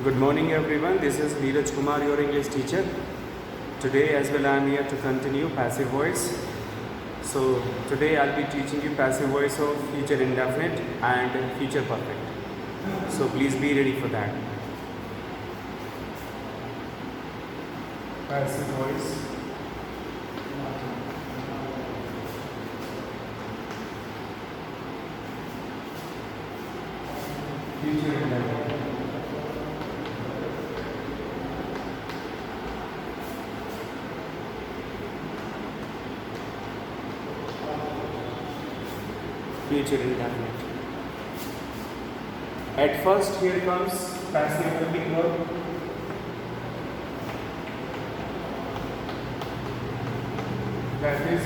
Good morning everyone, this is Neeraj Kumar, your English teacher. Today as well I am here to continue passive voice. So today I'll be teaching you passive voice of future indefinite and future perfect. So please be ready for that. Passive voice. Future indefinite. Future indefinite. At first here comes passive helping verb. That is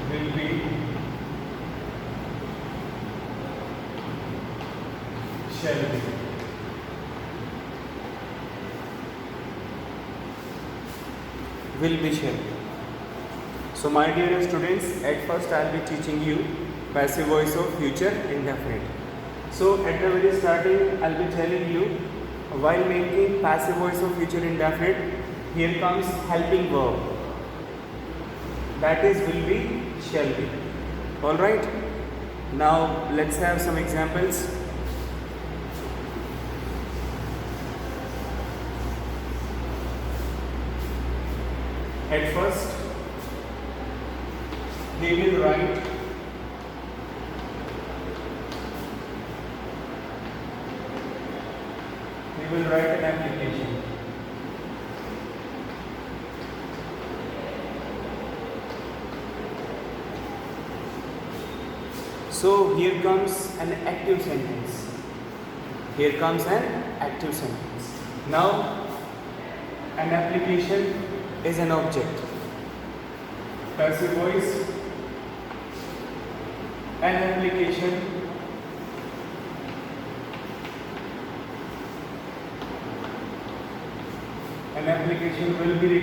will be, shall be. Will be, shall be. So my dear students, at first I will be teaching you passive voice of future indefinite. So at the very starting I will be telling you, while making passive voice of future indefinite, here comes helping verb. That is will be, shall be. Alright. Now let's have some examples. At first he will write an application. So here comes an active sentence. Here comes an active sentence. Now an application is an object. Passive voice, an application will be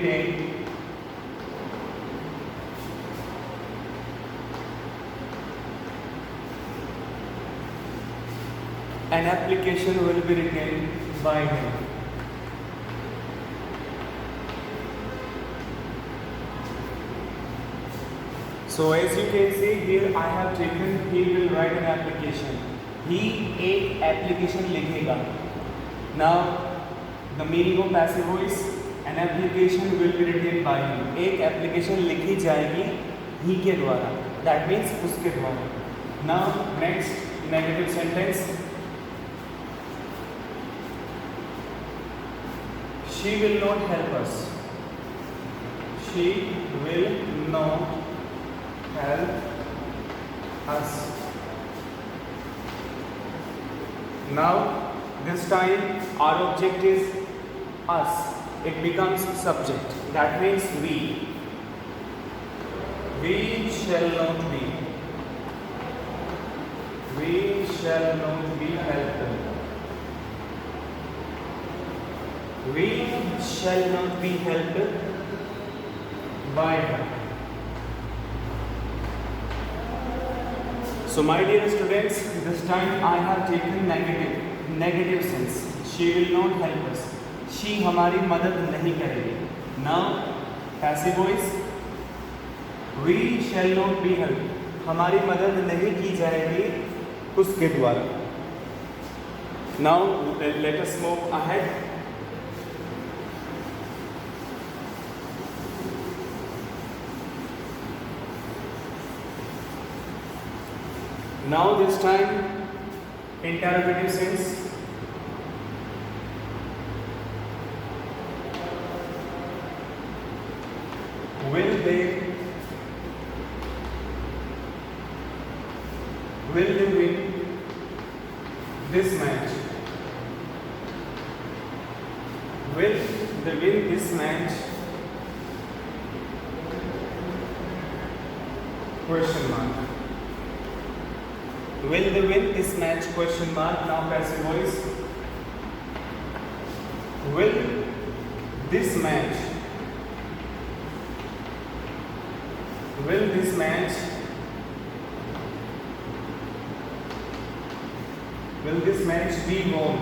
retained by him. So as you can see here, I have taken he will write an application. He एक application लिखेगा. Now the meaning of passive voice, an application will be written by him. एक application लिखी जाएगी he के द्वारा. That means उसके द्वारा. Now next negative sentence. She will not help us. She will not help us. Now this time our object is us. It becomes subject. That means we. We shall not be. We shall not be helped. We shall not be helped by her. So my dear students, this time I have taken negative sense. She will not help us. She हमारी मदद नहीं करेगी. Now passive voice, we shall not be helped. हमारी मदद नहीं की जाएगी उसके द्वारा. Now let us move ahead. Now this time interrogative sense. Will they win this match? Will they win this match? Question mark. Will they win this match? Question mark. Now passive voice. Will this match Will this match be won?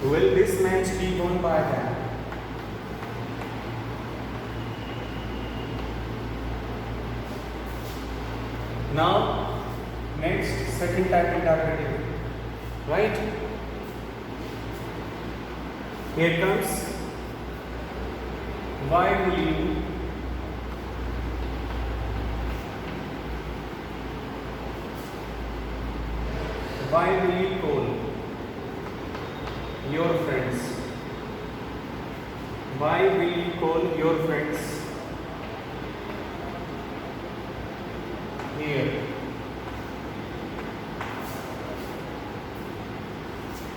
Will this match keep on by then? Now, next, second type interrogative. Right? Here comes, why will you call your friends? Why will you call your friends here?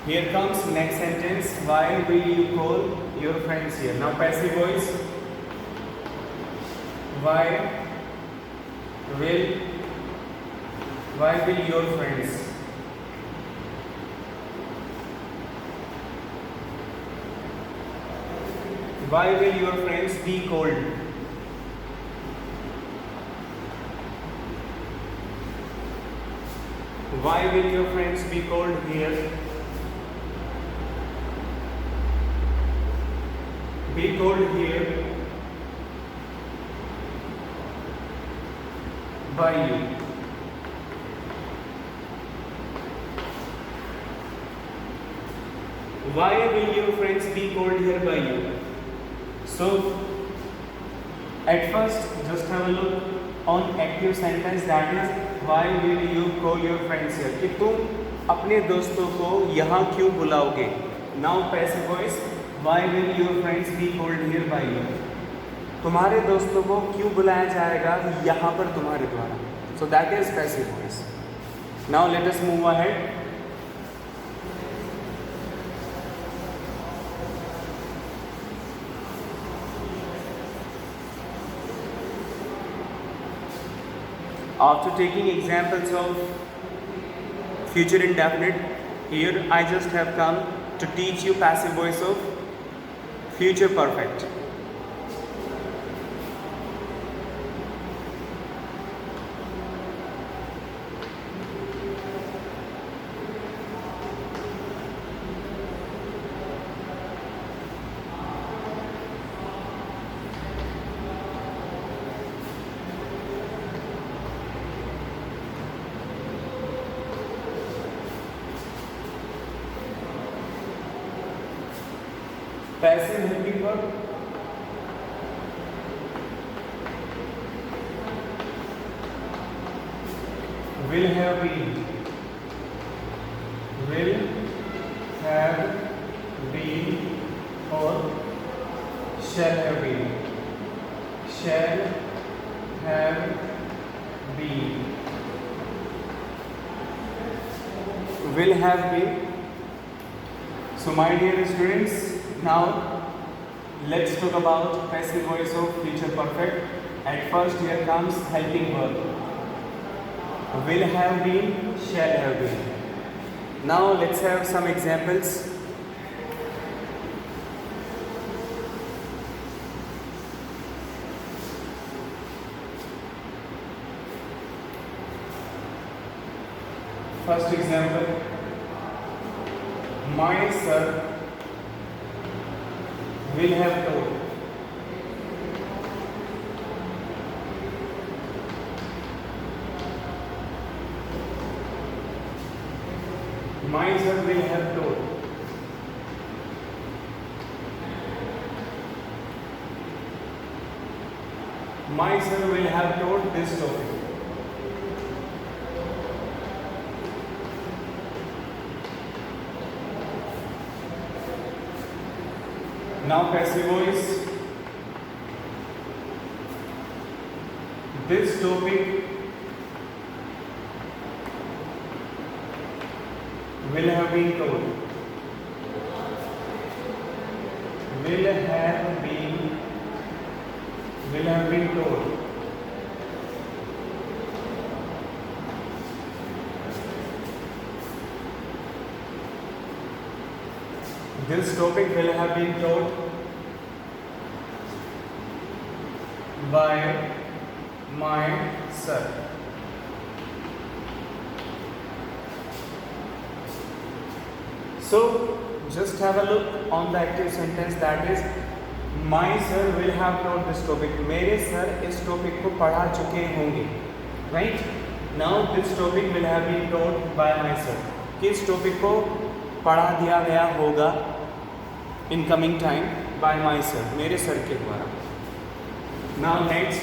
Here comes next sentence. Why will you call your friends here? Now passive voice. Why will your friends? Why will your friends be called? Why will your friends be called here? Be called here by you. Why will your friends be called here by you? So, at first, just have a look on active sentence, that is, why will you call your friends here? कि तुम अपने दोस्तों को यहाँ क्यों बुलाओगे? Now passive voice. Why will your friends be called here by you? तुम्हारे दोस्तों को क्यों बुलाया जाएगा यहाँ पर तुम्हारे द्वारा? So that is passive voice. Now let us move ahead. After taking examples of future indefinite, here I just have come to teach you passive voice of future perfect. Passive helping verb. Will have been. Will have been or shall have been. Shall have been. Will have been. So my dear students, now let's talk about passive voice of future perfect. At first here comes helping verb. Will have been, shall have been. Now let's have some examples. First example, my sir will have told. My sir will have told. My sir will have told this story. Now passive voice. This topic will have been told. Will have been told. This topic will have been taught by my sir. So just have a look on the active sentence, that is my sir will have taught this topic. मेरे sir इस topic को पढ़ा चुके होंगे. Right? Now this topic will have been taught by my sir. किस topic को पढ़ा दिया गया होगा in coming time by my sir, मेरे सर के द्वारा. Now next,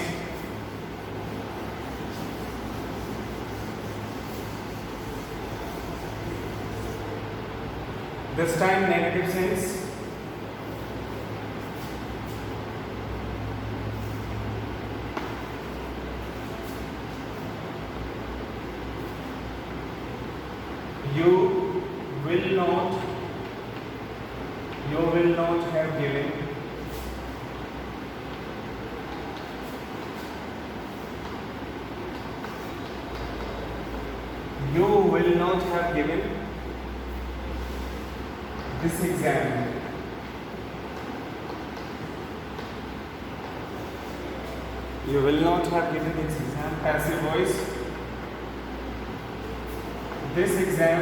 this time negative sense. You will not have given. You will not have given this exam. You will not have given this exam. Passive voice. This exam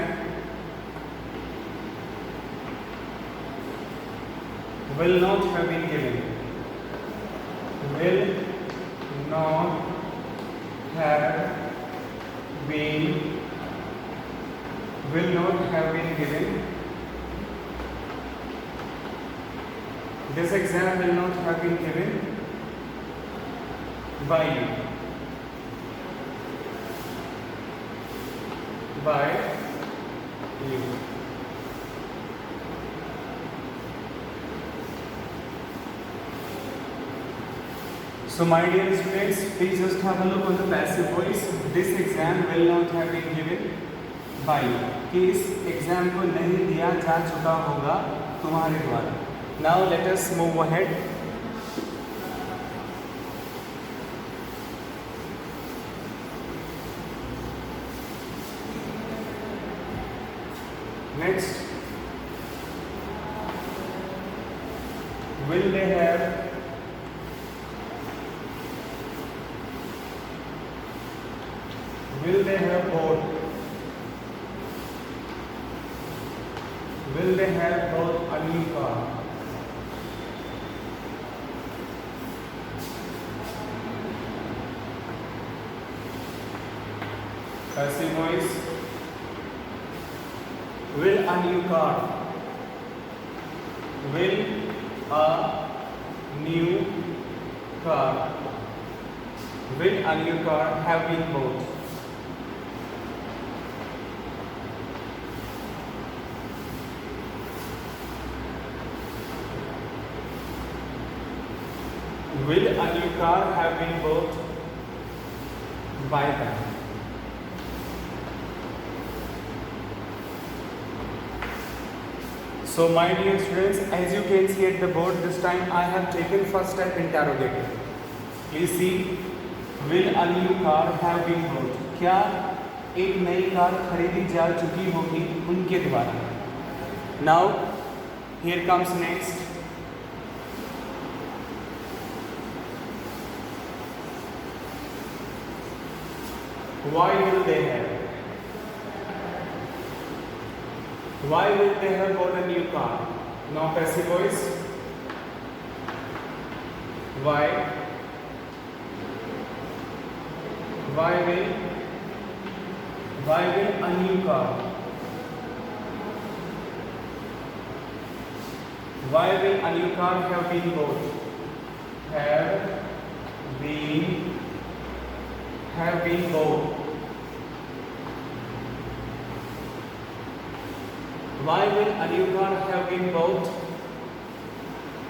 will not have been given. Will not have been. Will not have been given. This exam will not have been given by you. By you. So my dear students, please just have a look on the passive voice. This exam will not have been given by you. कि इस exam को नहीं दिया जा चुका होगा तुम्हारे द्वारा. Now let us move ahead. Next, will they have both? Will they have both a new car? Passive voice. Will a new car? Will a new car? Will a new car have been bought? Will a new car have been bought by them? So my dear students, as you can see at the board, this time I have taken first step interrogative. Please see, will a new car have been bought? क्या एक नई car खरीदी जा चुकी होगी उनके द्वारा? Now here comes next. Why will they have? Why will they have bought a new car? Now passive voice. Why? Why will a new car? Why will a new car have been bought? Have been bought. Why will a new car have been bought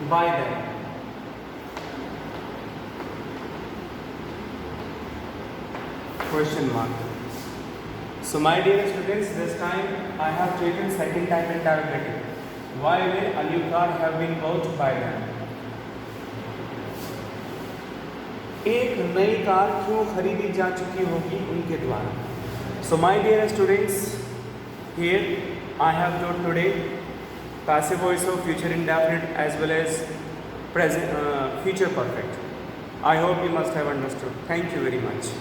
by them? Question mark. So my dear students, this time I have taken second type interrogative. Why will a new car have been bought by them? एक नई car क्यों खरीदी जा चुकी होगी उनके द्वारा? So my dear students, here I have taught today passive voice of future indefinite as well as present future perfect. I hope you must have understood. Thank you very much.